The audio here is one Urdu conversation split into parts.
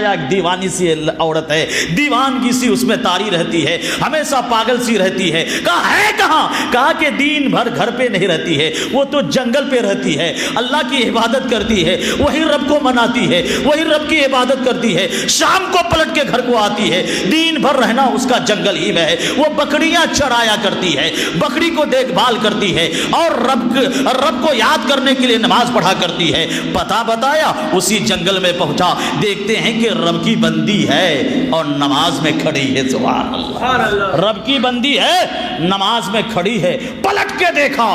بتایا ایک دیوانی سی عورت ہے، دیوانگی سی اس میں تاری رہتی ہے، ہمیشہ پاگل سی رہتی ہے۔ کہا ہے کہاں؟ کہا کہ دین بھر گھر پہ نہیں رہتی ہے، وہ تو جنگل پہ رہتی ہے، اللہ کی عبادت کرتی ہے، وہی رب کو مناتی ہے، وہی رب کی عبادت کرتی ہے، شام کو پلٹ کے گھر کو آتی ہے، دین بھر رہنا اس کا جنگل ہی میں ہے، وہ بکریاں چرایا کرتی ہے، بکری کو دیکھ بھال کرتی ہے، اور رب کو یاد کرنے کے لیے نماز پڑھا کرتی ہے۔ پتہ بتایا، اسی جنگل میں پہنچا، دیکھتے ہیں کہ رب کی بندی ہے اور نماز میں کھڑی ہے۔ سبحان اللہ، رب کی بندی ہے، نماز میں کھڑی ہے۔ پلٹ کے دیکھا،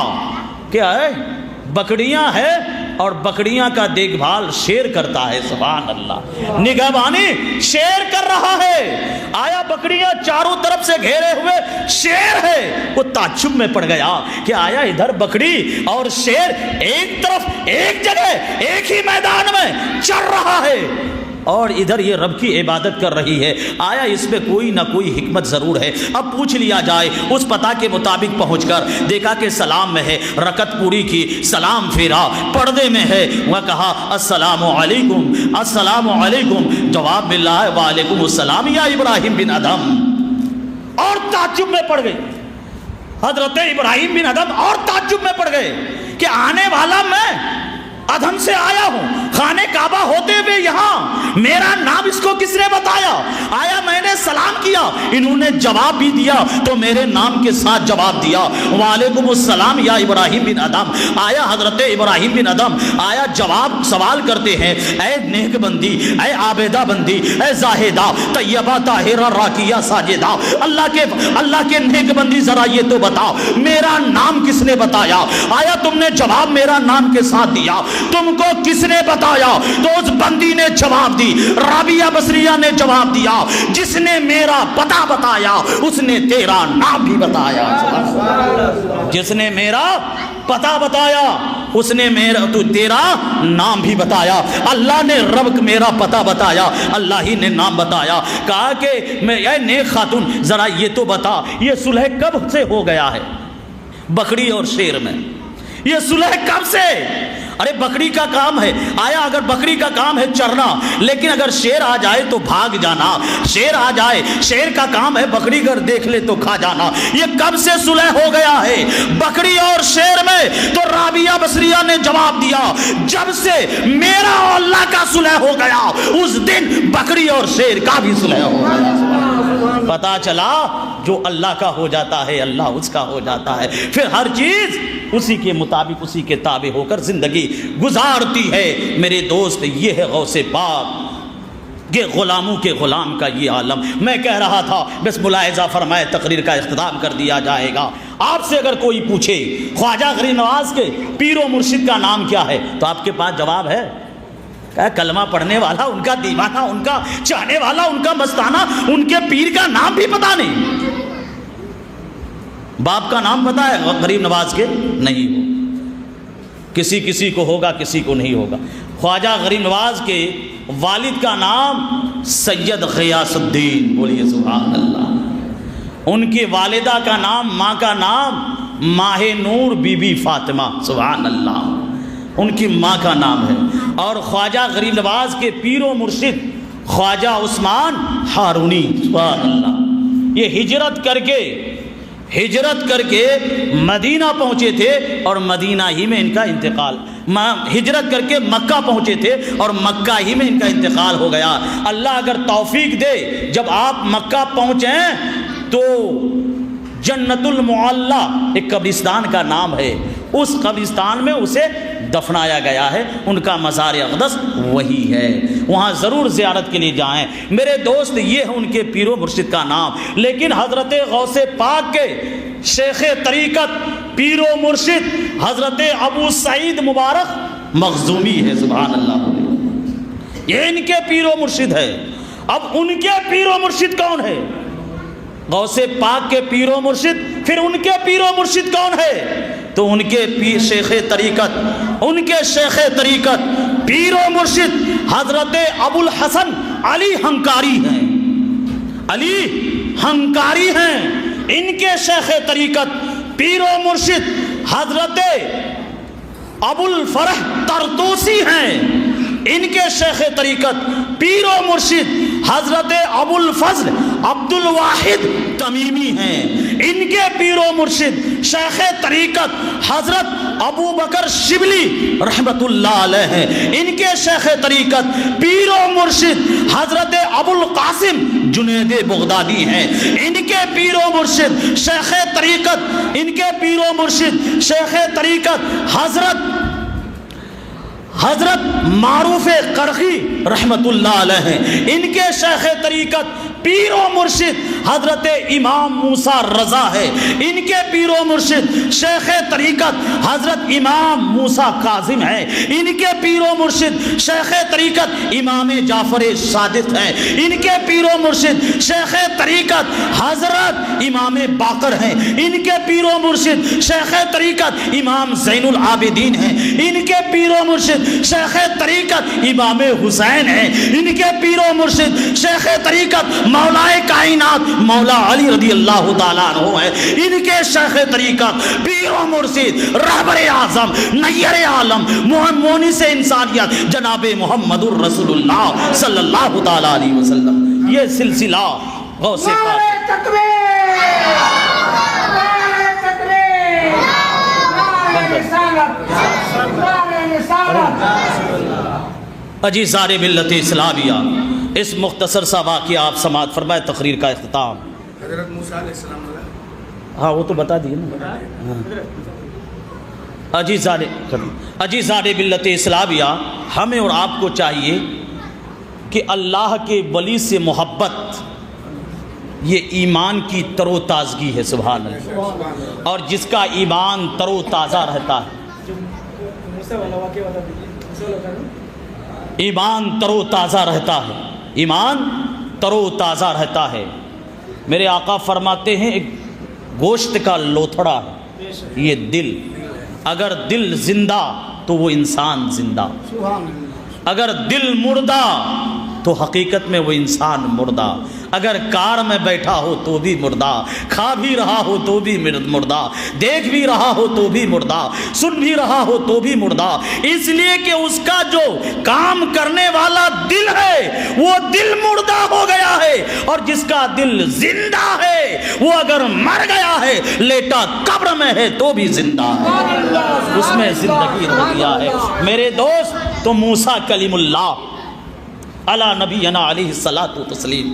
کیا ہے؟ بکریاں ہے، اور بکریاں کا دیکھ بھال شیر کرتا ہے۔ سبحان اللہ، نگہبانی شیر کر رہا ہے۔ آیا بکریاں چاروں طرف سے گھیرے ہوئے، شیر ہے۔ وہ تعجب میں پڑ گیا کہ آیا ادھر بکری اور شیر ایک طرف، ایک جگہ، ایک ہی میدان میں چل رہا ہے، اور ادھر یہ رب کی عبادت کر رہی ہے۔ آیا اس میں کوئی نہ کوئی حکمت ضرور ہے۔ اب پوچھ لیا جائے۔ اس پتہ کے مطابق پہنچ کر دیکھا کہ سلام میں ہے، رکعت پوری کی، سلام پھیرا، پردے میں ہے، وہ کہا السلام علیکم، السلام علیکم، جواب مل رہا ہے وعلیکم السلام یا ابراہیم بن ادم، اور تعجب میں پڑ گئی حضرت ابراہیم بن ادم، اور تعجب میں پڑ گئے کہ آنے والا میں ادھم سے آیا ہوں، خانے کعبہ ہوتے ہوئے یہاں میرا نام اس کو کس نے بتایا؟ آیا میں نے سلام کیا، انہوں نے جواب بھی دیا تو میرے نام کے ساتھ جواب دیا، وعلیکم السلام یا ابراہیم بن ادم۔ آیا حضرت ابراہیم بن ادم آیا جواب سوال کرتے ہیں، اے نیک بندی، اے عابدہ بندی، اے زاہدہ، طیبہ، طاہرہ، راکیہ، ساجدہ، اللہ کے نیک بندی، ذرا یہ تو بتا میرا نام کس نے بتایا؟ آیا تم نے جواب میرا نام کے ساتھ دیا، تم کو کس نے بتایا؟ تو اس بندی نے جواب دی، رابعہ بصریہ نے جواب دیا، جس نے میرا پتہ بتایا اس نے تیرا نام بھی بتایا۔ جس نے میرا پتہ بتایا اس نے تیرا نام بھی بتایا۔ اللہ نے رب میرا پتہ بتایا، اللہ ہی نے نام بتایا۔ کہا کہ اے نیک خاتون، ذرا یہ تو بتا یہ صلح کب سے ہو گیا ہے بکری اور شیر میں؟ یہ صلح کب سے؟ ارے بکری کا کام ہے، آیا اگر بکری کا کام ہے چرنا، لیکن اگر شیر آ جائے تو بھاگ جانا، شیر آ جائے، شیر کا کام ہے بکری اگر دیکھ لے تو کھا جانا۔ یہ کب سے صلح ہو گیا ہے بکری اور شیر میں؟ تو رابعہ بصریہ نے جواب دیا، جب سے میرا اور اللہ کا صلح ہو گیا اس دن بکری اور شیر کا بھی صلح ہو گیا۔ پتا چلا جو اللہ کا ہو جاتا ہے اللہ اس کا ہو جاتا ہے، پھر ہر چیز اسی کے مطابق اسی کے تابع ہو کر زندگی گزارتی ہے۔ میرے دوست، یہ ہے غوث پاک، یہ غلاموں کے غلام کا یہ عالم۔ میں کہہ رہا تھا بس ملاحظہ فرمائے، تقریر کا اختتام کر دیا جائے گا۔ آپ سے اگر کوئی پوچھے خواجہ غریب نواز کے پیر و مرشد کا نام کیا ہے تو آپ کے پاس جواب ہے؟ کلمہ پڑھنے والا، ان کا دیوانہ، ان کا چاہنے والا، ان کا مستانہ، ان کے پیر کا نام بھی پتا نہیں۔ باپ کا نام پتا ہے غریب نواز کے؟ نہیں ہو، کسی کسی کو ہوگا کسی کو نہیں ہوگا۔ خواجہ غریب نواز کے والد کا نام سید غیاث الدین، بولیے سبحان اللہ۔ ان کی والدہ کا نام، ماں کا نام ماہ نور بی بی فاطمہ، سبحان اللہ، ان کی ماں کا نام ہے۔ اور خواجہ غریب نواز کے پیر و مرشد خواجہ عثمان ہارونی، سبحان اللہ، یہ ہجرت کر کے مدینہ پہنچے تھے اور مدینہ ہی میں ان کا انتقال، ہجرت کر کے مکہ پہنچے تھے اور مکہ ہی میں ان کا انتقال ہو گیا۔ اللہ اگر توفیق دے جب آپ مکہ پہنچیں تو جنت المعلی ایک قبرستان کا نام ہے، اس قبرستان میں اسے دفنایا گیا ہے، ان کا مزار اقدس وہی ہے، وہاں ضرور زیارت کے لیے جائیں میرے دوست۔ یہ ہے ان کے پیر و مرشد کا نام۔ لیکن حضرت غوث پاک کے شیخ طریقت پیر و مرشد حضرت ابو سعید مبارک مخزومی ہے، سبحان اللہ، یہ ان کے پیر و مرشد ہے۔ اب ان کے پیر و مرشد کون ہے؟ غوث پاک کے پیر و مرشد، پھر ان کے پیر و مرشد کون ہے؟ تو ان کے شیخ طریقت پیر و مرشد حضرت ابو الحسن علی ہنکاری ہیں، علی ہنکاری ہیں۔ ان کے شیخ طریقت پیر و مرشد حضرت ابو الفرح طرطوسی ہیں۔ ان کے شیخ طریقت پیر و مرشد حضرت ابو الفضل عبد الواحد تمیمی ہیں. ان کے پیر و مرشد شیخ طریقت حضرت ابو بکر شبلی رحمت اللہ علیہ ہیں. ان کے شیخ طریقت پیر و مرشد حضرت ابو القاسم جنید بغدادی ہیں. ان کے پیر و مرشد شیخ طریقت ان کے پیر و مرشد شیخ طریقت حضرت معروف قرخی رحمت اللہ علیہ ہیں. ان کے شیخ طریقت پیر و مرشد حضرت امام موسیٰ رضا ہے. ان کے پیر و مرشد شیخ طریقت حضرت امام موسیٰ کاظم ہے. ان کے پیر و مرشد شیخ طریقت امام جعفر صادق ہیں. ان کے پیر و مرشد شیخ طریقت حضرت امام باقر ہیں. ان کے پیر و مرشد شیخ طریقت امام زین العابدین ہیں. ان کے پیر و مرشد شیخ طریقت امام حسین ہیں. ان کے پیر و مرشد شیخ طریقت مولا کائنات مولا علی رضی اللہ تعالیٰ عنہ ہیں. ان کے شیخ طریقت پیر و مرشد رہبر اعظم نیر عالم مونس انسانیت جناب محمد الرسول اللہ صلی اللہ تعالیٰ علیہ وسلم. یہ سلسلہ غوث پاک عزیزان ملت اسلامیہ، اس مختصر سا واقعہ آپ سماعت فرمائے. تقریر کا اختتام حضرت موسیٰ علیہ السلام. ہاں وہ تو بتا دیے نا. عزیزان ملت اسلامیہ، ہمیں اور آپ کو چاہیے کہ اللہ کے ولی سے محبت یہ ایمان کی تر و تازگی ہے. سبحان اللہ. اور جس کا ایمان تر و تازہ رہتا ہے، ایمان تر و تازہ رہتا ہے، ایمان تر و تازہ رہتا ہے. میرے آقا فرماتے ہیں ایک گوشت کا لوتھڑا ہے یہ دل. اگر دل زندہ تو وہ انسان زندہ، اگر دل مردہ تو حقیقت میں وہ انسان مردہ. اگر کار میں بیٹھا ہو تو بھی مردہ، کھا بھی رہا ہو تو بھی مردہ، دیکھ بھی رہا ہو تو بھی مردہ، سن بھی رہا ہو تو بھی مردہ. اس لیے کہ اس کا جو کام کرنے والا دل ہے وہ دل مردہ ہو گیا ہے، اور جس کا دل زندہ ہے وہ اگر مر گیا ہے لیٹا قبر میں ہے تو بھی زندہ ہے، اس میں زندگی رہ گیا ہے. میرے دوست، تو موسیٰ کلیم اللہ علی نبینا علیہ الصلاۃ والتسلیم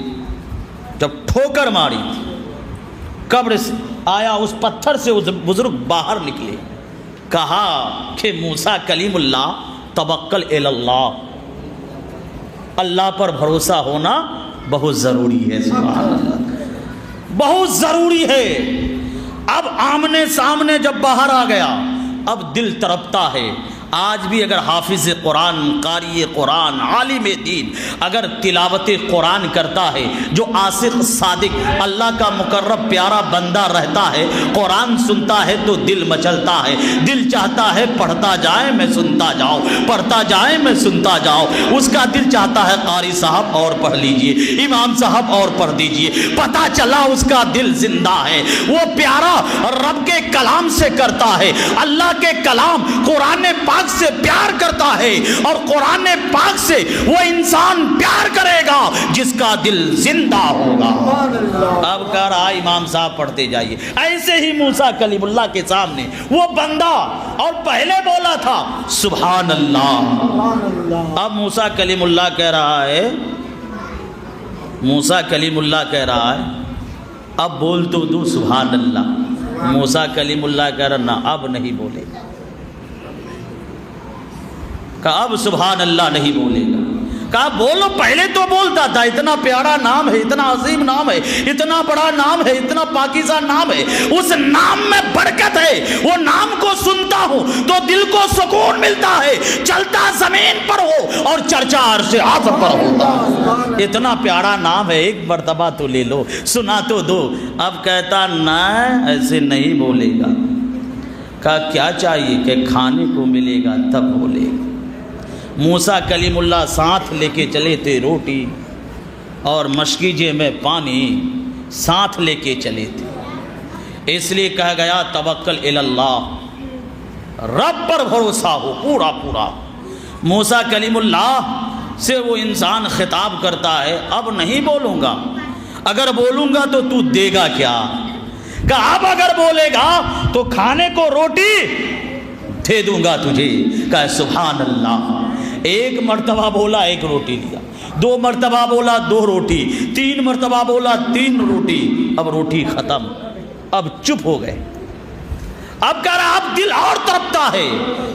جب ٹھوکر ماری قبر سے آیا، اس پتھر سے اس بزرگ باہر نکلے. کہا کہ موسیٰ کلیم اللہ توکل الی اللہ، اللہ پر بھروسہ ہونا بہت ضروری ہے. سبحان اللہ، بہت ضروری ہے. اب آمنے سامنے جب باہر آ گیا، اب دل تڑپتا ہے. آج بھی اگر حافظ قرآن، قاری قرآن، عالم دین اگر تلاوت قرآن کرتا ہے، جو عاشق صادق اللہ کا مقرب پیارا بندہ رہتا ہے، قرآن سنتا ہے تو دل مچلتا ہے. دل چاہتا ہے پڑھتا جائے میں سنتا جاؤں، پڑھتا جائے میں سنتا جاؤں. اس کا دل چاہتا ہے قاری صاحب اور پڑھ لیجئے، امام صاحب اور پڑھ دیجئے. پتہ چلا اس کا دل زندہ ہے. وہ پیارا رب کے کلام سے کرتا ہے. اللہ کے کلام قرآن پاک سے پیار کرتا ہے، اور قرآن پاک سے وہ انسان پیار کرے گا جس کا دل زندہ ہوگا. اب کہہ رہا امام صاحب پڑھتے جائیے. ایسے ہی موسیٰ کلیم اللہ کے سامنے وہ بندہ، اور پہلے بولا تھا سبحان اللہ. اب موسیٰ کلیم اللہ کہہ رہا ہے، موسیٰ کلیم اللہ کہہ رہا ہے اب بول تو دو سبحان اللہ. موسیٰ کلیم اللہ کہہ رہا نہ اب نہیں بولے گا، کہ اب سبحان اللہ نہیں بولے گا. کہا بولو، پہلے تو بولتا تھا. اتنا پیارا نام ہے، اتنا عظیم نام ہے، اتنا بڑا نام ہے، اتنا پاکیزہ نام ہے، اس نام میں برکت ہے. وہ نام کو سنتا ہوں تو دل کو سکون ملتا ہے، چلتا زمین پر ہو اور چرچا عرش اعظم پر ہوتا. اتنا پیارا نام ہے، ایک مرتبہ تو لے لو، سنا تو دو. اب کہتا نہ ایسے نہیں بولے گا. کہا کیا چاہیے؟ کہ کھانے کو ملے گا تب بولے گا. موسیٰ کلیم اللہ ساتھ لے کے چلے تھے روٹی اور مشکیجے میں پانی ساتھ لے کے چلے تھے. اس لیے کہا گیا توکل الی اللہ، رب پر بھروسہ ہو پورا پورا. موسیٰ کلیم اللہ سے وہ انسان خطاب کرتا ہے، اب نہیں بولوں گا، اگر بولوں گا تو تو دے گا کیا؟ کہا اب اگر بولے گا تو کھانے کو روٹی دے دوں گا تجھے۔ کہا سبحان اللہ، ایک مرتبہ بولا ایک روٹی دیا، 2 مرتبہ بولا 2 روٹی، 3 مرتبہ بولا 3 روٹی، اب روٹی ختم، اب چپ ہو گئے۔ اب کہہ رہا اب دل اور تڑپتا ہے۔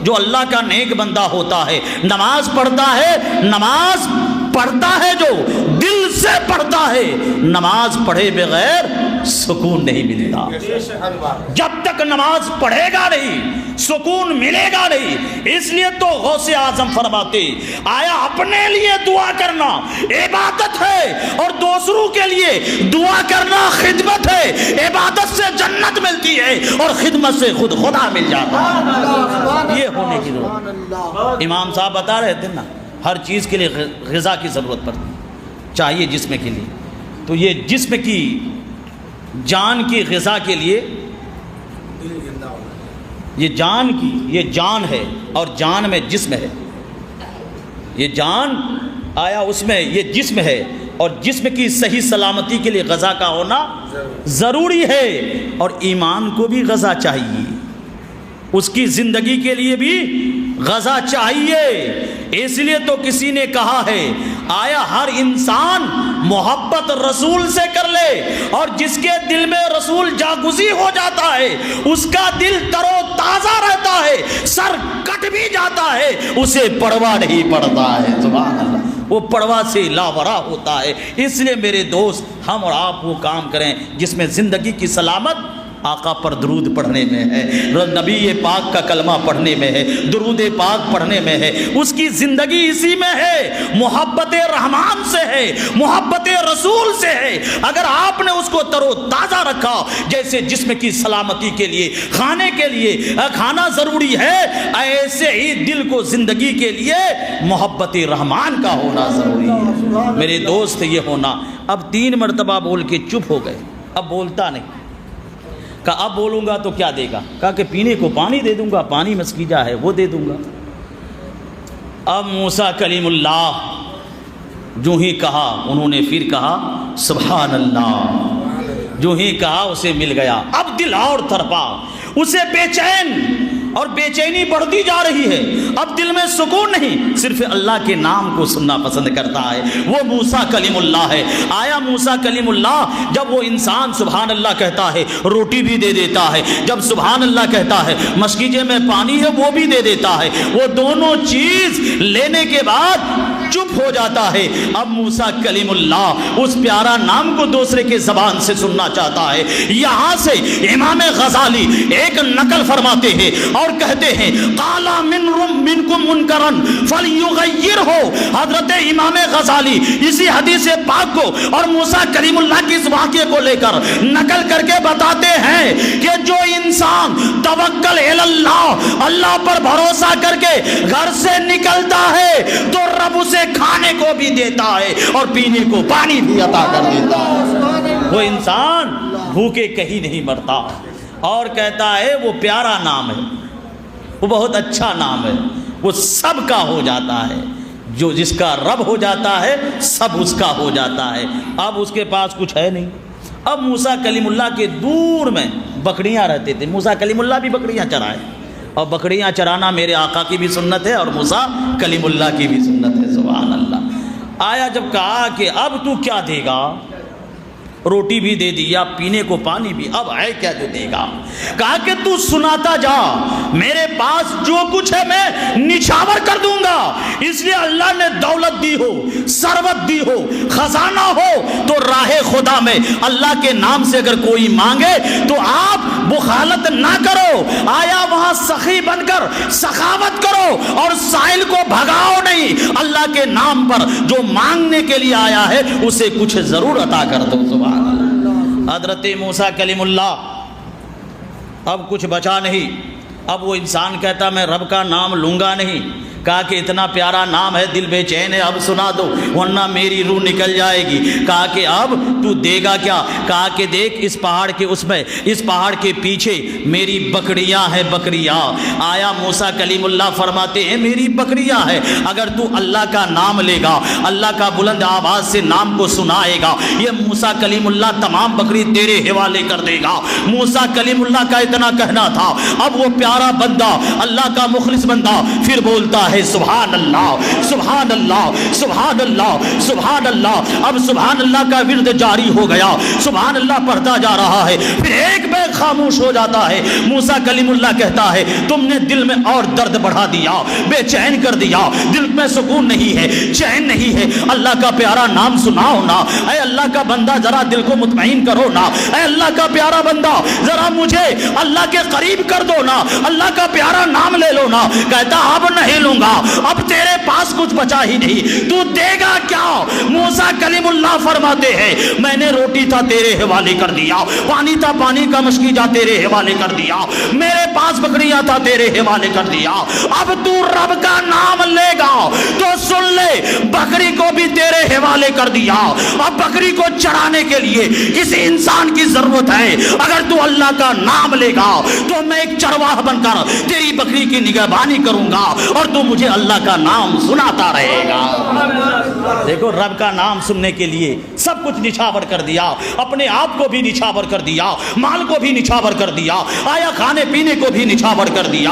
جو اللہ کا نیک بندہ ہوتا ہے، نماز پڑھتا ہے جو دل سے پڑھتا ہے، نماز پڑھے بغیر سکون نہیں ملتا۔ جب تک نماز پڑھے گا نہیں سکون ملے گا نہیں۔ اس لیے تو غوث اعظم فرماتے آیا اپنے لیے دعا کرنا عبادت ہے اور دوسروں کے لیے دعا کرنا خدمت ہے۔ عبادت سے جنت ملتی ہے اور خدمت سے خود خدا مل جاتا ہے۔ یہ ہونے کی ضرورت۔ امام صاحب بتا رہے تھے نا، ہر چیز کے لیے غذا کی ضرورت پڑتی چاہیے جسم کے لیے، تو یہ جسم کی جان کی غذا کے لیے یہ جان ہے، اور جان میں جسم ہے، یہ جان آیا اس میں یہ جسم ہے، اور جسم کی صحیح سلامتی کے لیے غذا کا ہونا ضروری ہے۔ اور ایمان کو بھی غذا چاہیے، اس کی زندگی کے لیے بھی غذا چاہیے۔ اس لیے تو کسی نے کہا ہے آیا ہر انسان محبت رسول سے کر لے، اور جس کے دل میں رسول جاگزی ہو جاتا ہے اس کا دل تر و تازہ رہتا ہے، سر کٹ بھی جاتا ہے اسے پرواہ نہیں پڑتا ہے۔ سبحان اللہ، وہ پرواہ سے لاورا ہوتا ہے۔ اس لیے میرے دوست ہم اور آپ وہ کام کریں جس میں زندگی کی سلامت آقا پر درود پڑھنے میں ہے، نبی پاک کا کلمہ پڑھنے میں ہے، درود پاک پڑھنے میں ہے، اس کی زندگی اسی میں ہے، محبت رحمان سے ہے، محبت رسول سے ہے۔ اگر آپ نے اس کو تر و تازہ رکھا، جیسے جسم کی سلامتی کے لیے کھانے کے لیے کھانا ضروری ہے، ایسے ہی دل کو زندگی کے لیے محبت رحمان کا ہونا ضروری ہے۔ میرے دوست یہ ہونا، اب 3 مرتبہ بول کے چپ ہو گئے، اب بولتا نہیں۔ کہا اب بولوں گا تو کیا دے گا؟ کہا کہ پینے کو پانی دے دوں گا، پانی مسکیجہ ہے وہ دے دوں گا۔ اب موسیٰ کلیم اللہ جو ہی کہا، انہوں نے پھر کہا سبحان اللہ، جو ہی کہا اسے مل گیا۔ اب دل اور تڑپا، اسے بے چین اور بے چینی بڑھتی جا رہی ہے، اب دل میں سکون نہیں، صرف اللہ کے نام کو سننا پسند کرتا ہے۔ وہ موسیٰ کلیم اللہ ہے۔ آیا موسیٰ کلیم اللہ جب وہ انسان سبحان اللہ کہتا ہے روٹی بھی دے دیتا ہے، جب سبحان اللہ کہتا ہے مسکیجے میں پانی ہے وہ بھی دے دیتا ہے، وہ دونوں چیز لینے کے بعد چپ ہو جاتا ہے۔ اب موسیٰ کلیم اللہ اس پیارا نام کو دوسرے کے زبان سے سننا چاہتا ہے۔ یہاں سے امام غزالی ایک نقل فرماتے ہیں اور کہتے ہیں قالا منکم منکرن فلیغیرہ۔ حضرت امام غزالی اسی حدیث پاک کو اور موسیٰ کلیم اللہ کی اس واقعے کو لے کر نقل کر کے بتاتے ہیں کہ جو انسان توکل اللہ، اللہ پر بھروسہ کر کے گھر سے نکلتا ہے تو رب اسے کھانے کو بھی دیتا ہے اور پینے کو پانی بھی عطا کر دیتا ہے۔ وہ انسان بھوکے کہیں نہیں مرتا، اور کہتا ہے وہ پیارا نام ہے، وہ بہت اچھا نام ہے، وہ سب کا ہو جاتا ہے، جو جس کا رب ہو جاتا ہے سب اس کا ہو جاتا ہے۔ اب اس کے پاس کچھ ہے نہیں۔ اب موسیٰ کلیم اللہ کے دور میں بکریاں رہتے تھے، موسیٰ کلیم اللہ بھی بکریاں چرائے، اور بکریاں چرانا میرے آقا کی بھی سنت ہے اور موسیٰ کلیم اللہ کی بھی سنت ہے۔ سبحان اللہ۔ آیا جب کہا کہ اب تو کیا دے گا، روٹی بھی دے دیا، پینے کو پانی بھی، اب ہے کیا جو دے گا؟ کہا کہ تو سناتا جا، میرے پاس جو کچھ ہے میں نچھاور کر دوں گا۔ اس لیے اللہ نے دولت دی ہو، ثروت دی ہو، خزانہ ہو، تو راہ خدا میں اللہ کے نام سے اگر کوئی مانگے تو آپ بخالت نہ کرو، آیا وہاں سخی بن کر سخاوت کرو اور سائل کو بھگاؤ نہیں۔ اللہ کے نام پر جو مانگنے کے لیے آیا ہے اسے کچھ ضرور عطا کر دو۔ سبحان اللہ۔ حضرت موسیٰ کلیم اللہ اب کچھ بچا نہیں، اب وہ انسان کہتا میں رب کا نام لوں گا نہیں، کہا کہ اتنا پیارا نام ہے، دل بے چین ہے، اب سنا دو ورنہ میری روح نکل جائے گی۔ کہا کہ اب تو دے گا کیا؟ کہا کہ دیکھ اس پہاڑ کے اس پہاڑ کے پیچھے میری بکریاں ہیں، بکریاں۔ آیا موسیٰ کلیم اللہ فرماتے ہیں میری بکریاں ہیں، اگر تو اللہ کا نام لے گا، اللہ کا بلند آواز سے نام کو سنائے گا، یہ موسیٰ کلیم اللہ تمام بکری تیرے حوالے کر دے گا۔ موسیٰ کلیم اللہ کا اتنا کہنا تھا۔ اب وہ پیارا بندہ، اللہ کا مخلص بندہ پھر بولتا ہے سبحان اللہ سبحان اللہ سبحان اللہ سبحان اللہ۔ اب سبحان اللہ کا ورد جاری ہو گیا، سبحان اللہ پڑھتا جا رہا ہے، پھر ایک بیگ خاموش ہو جاتا ہے۔ موسیٰ کلیم اللہ کہتا ہے تم نے دل میں اور درد بڑھا دیا، بے چین کر دیا، دل میں سکون نہیں ہے، چین نہیں ہے۔ اللہ کا پیارا نام سناؤ نا، اے اللہ کا بندہ ذرا دل کو مطمئن کرو نا، اے اللہ کا پیارا بندہ ذرا مجھے اللہ کے قریب کر دو نا، اللہ کا پیارا نام لے لو نا۔ کہتا اب نہیں لوں گا، اب تیرے پاس کچھ بچا ہی نہیں، تو دے گا کیا؟ موسیٰ کلیم اللہ فرماتے ہیں میں نے روٹی تھا تیرے حوالے کر دیا، پانی تھا پانی کا مشکیجہ تیرے حوالے کر دیا، میرے پاس بکریاں تھا تیرے حوالے کر دیا۔ اب تو رب کا نام لے گا تو سن لے، بکری کو بھی تیرے حوالے کر دیا۔ اب بکری کو چرانے کے لیے کسی انسان کی ضرورت ہے، اگر تو اللہ کا نام لے گا تو میں ایک چرواہ بن کر تیری بکری کی نگہبانی کروں گا اور تو مجھے اللہ کا نام سناتا رہے گا۔ دیکھو رب کا نام سننے کے لیے سب کچھ نچھاور کر دیا، اپنے آپ کو بھی نچھاور کر دیا، مال کو بھی نچھاور کر دیا، آیا کھانے پینے کو بھی نچھاور کر دیا۔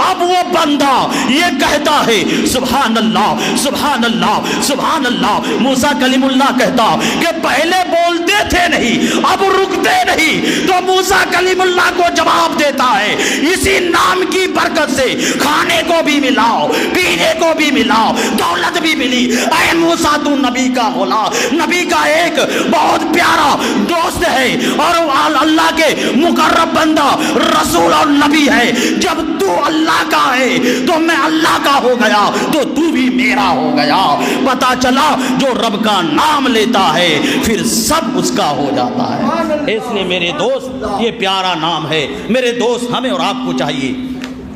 اب وہ بندہ یہ کہتا ہے سبحان اللہ سبحان اللہ سبحان اللہ۔ موسیٰ کلیم اللہ کہتا کہ پہلے بولتے تھے نہیں، اب رکتے نہیں، تو موسیٰ کلیم اللہ کو جواب دیتا ہے اسی نام کی برکت سے کھانے کو بھی ملاؤ، پینے کو بھی ملاؤ، دولت بھی ملی۔ اے موسیٰ تو نبی کا غلام، نبی کا ایک بہت پیارا دوست ہے اور اللہ کے مقرب بندہ رسول اور نبی ہے۔ جب تو اللہ کا ہے تو میں اللہ کا ہو گیا تو تو بھی میرا ہو گیا۔ پتا چلا جو رب کا نام لیتا ہے پھر سب اس کا ہو جاتا ہے۔ اس لیے میرے دوست یہ پیارا نام ہے۔ میرے دوست ہمیں اور آپ کو چاہیے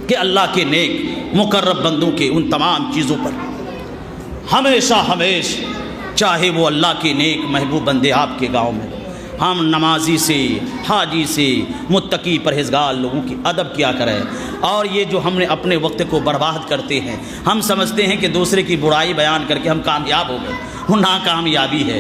کہ اللہ کے نیک مقرب بندوں کے ان تمام چیزوں پر ہمیشہ چاہے وہ اللہ کے نیک محبوب بندے آپ کے گاؤں میں، ہم نمازی سے، حاجی سے، متقی پرہیزگار لوگوں کی ادب کیا کریں۔ اور یہ جو ہم نے اپنے وقت کو برباد کرتے ہیں، ہم سمجھتے ہیں کہ دوسرے کی برائی بیان کر کے ہم کامیاب ہو گئے، وہ ناکامیابی ہے،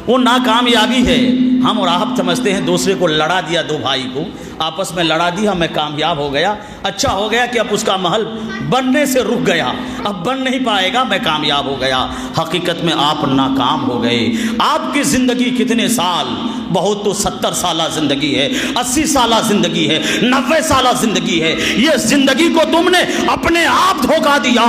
وہ ناکامیابی ہے۔ ہم اور آپ سمجھتے ہیں دوسرے کو لڑا دیا، دو بھائی کو آپس میں لڑا دیا، میں کامیاب ہو گیا، اچھا ہو گیا کہ اب اس کا محل بننے سے رک گیا، اب بن نہیں پائے گا، میں کامیاب ہو گیا۔ حقیقت میں آپ ناکام ہو گئے۔ آپ کی زندگی کتنے سال؟ بہت تو 70 سالہ زندگی ہے، 80 سالہ زندگی ہے، 90 سالہ زندگی ہے۔ یہ زندگی کو تم نے اپنے آپ دھوکا دیا،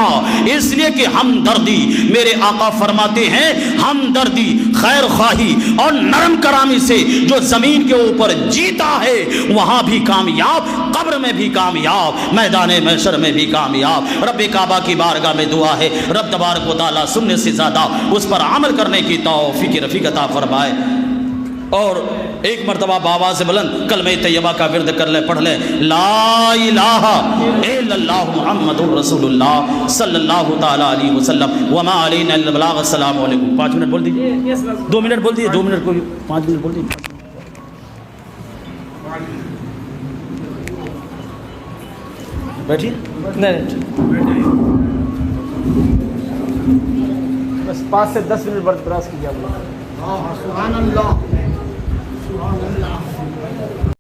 اس لیے کہ ہمدردی، میرے آقا فرماتے ہیں ہمدردی، خیر خواہی اور نرم کرامی سے جو زمین کے اوپر جیتا ہے وہاں بھی کامیاب، قبر میں بھی کامیاب، میدان محشر میں بھی کامیاب۔ رب کعبہ کی بارگاہ میں دعا ہے رب تبارک و تعالیٰ سننے سے زیادہ اس پر عمل کرنے کی توفیق رفیق عطا فرمائے۔ اور ایک مرتبہ بآواز بلند کلمہ طیبہ کا ورد کر لیں، پڑھ لیں لا الہ الا اللہ محمد رسول اللہ صلی اللہ تعالی علیہ وسلم وما علینا الا البلاغ۔ السلام علیکم۔ 5 منٹ بول دیجیے، 2 منٹ بول دیجیے، 2 منٹ کو 5 منٹ بول دیجیے۔ بیٹھیے، نہیں بس 5 سے 10 منٹ برد کراس کیجیے آپ لوگ۔ سبحان اللہ سبحان اللہ۔